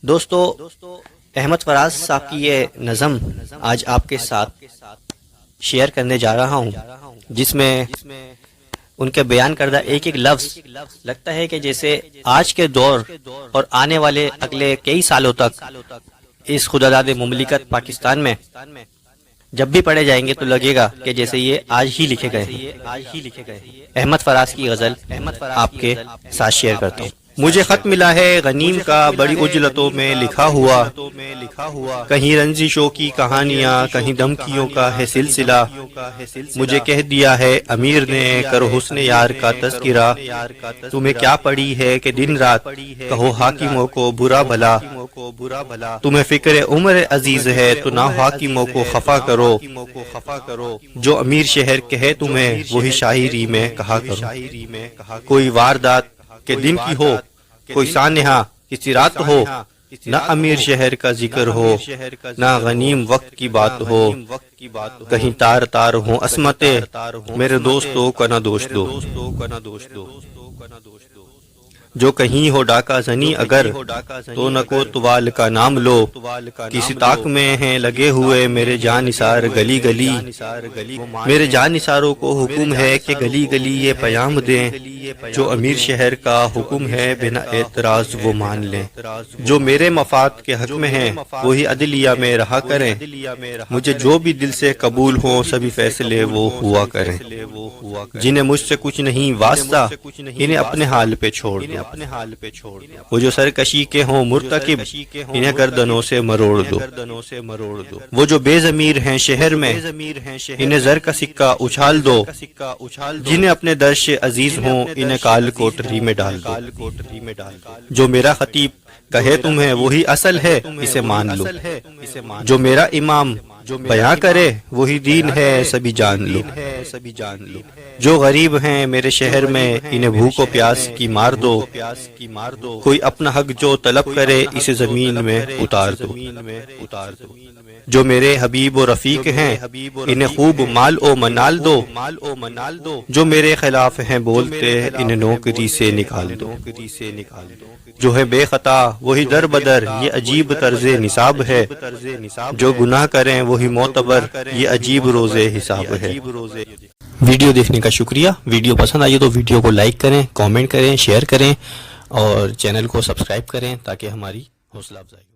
دوستو، احمد فراز صاحب کی یہ نظم آج آپ کے ساتھ شیئر کرنے جا رہا ہوں، جس میں ان کے بیان کردہ ایک ایک لفظ لگتا ہے کہ جیسے آج کے دور اور آنے والے اگلے کئی سالوں تک اس خداداد مملکت پاکستان میں جب بھی پڑھے جائیں گے تو لگے گا کہ جیسے یہ آج ہی لکھے گئے۔ احمد فراز کی غزل آپ کے ساتھ شیئر کرتا ہوں۔ مجھے خط ملا ہے غنیم کا بڑی اجلتوں میں لکھا ہوا، کہیں رنجشوں کی کہانیاں، کہیں دھمکیوں کا ہے سلسلہ۔ مجھے کہہ دیا ہے امیر نے کرو حسن یار کا تذکرہ، تمہیں کیا پڑی ہے کہ دن رات کہو حاکموں کو برا بھلا۔ تمہیں فکر عمر عزیز ہے تو نہ حاکموں کو خفا کرو، جو امیر شہر کہے تمہیں وہی شاعری میں کہا کرو۔ کوئی واردات کہ دن کی ہو، کوئی سانحہ کسی رات ہو، نہ امیر شہر کا ذکر ہو، نہ غنیم وقت کی بات ہو، کہیں تار تار ہوں عصمتیں میرے دوستوں کا نہ دوش دو۔ جو کہیں ہو ڈاکہ زنی اگر تو نہ کوتوال کا نام لو، کسی طاق میں ہیں لگے ہوئے میرے جاں نثار گلی گلی۔ میرے جاں نثاروں کو حکم ہے کہ گلی گلی یہ پیام دیں، جو امیر شہر کا حکم ہے بنا اعتراض وہ مان لیں۔ جو میرے مفاد کے حق میں ہیں وہی عدلیہ میں رہا کریں، مجھے جو بھی دل سے قبول ہوں سبھی فیصلے وہ ہوا کریں۔ جنہیں مجھ سے کچھ نہیں واسطہ انہیں اپنے حال پہ چھوڑ دو، وہ جو سرکشی کے ہوں مرتکب انہیں گردنوں سے مروڑ دو۔ وہ جو بے ضمیر ہیں شہر میں انہیں زر کا سکہ اچھال دو، جنہیں اپنے درش عزیز ہوں انہیں کال کوٹری میں ڈال دو۔ جو میرا خطیب کہے تمہیں وہی اصل ہے اسے مان لو، جو میرا امام بیاں کرے وہی دین ہے سبھی جان لو۔ جو غریب ہیں میرے شہر میں انہیں بھوک و پیاس کی مار دو، کوئی اپنا حق جو طلب کرے اسے زمین میں اتار دو۔ جو میرے حبیب و رفیق ہیں انہیں خوب مال و منال دو، جو میرے خلاف ہیں بولتے انہیں نوکری سے نکال دو۔ جو ہے بے خطا وہی در بدر یہ عجیب طرز نصاب ہے، جو گناہ کریں وہی معتبر یہ عجیب روز حساب ہے۔ ویڈیو دیکھنے کا شکریہ۔ ویڈیو پسند آئی تو ویڈیو کو لائک کریں، کامنٹ کریں، شیئر کریں اور چینل کو سبسکرائب کریں تاکہ ہماری حوصلہ افزائی ہو۔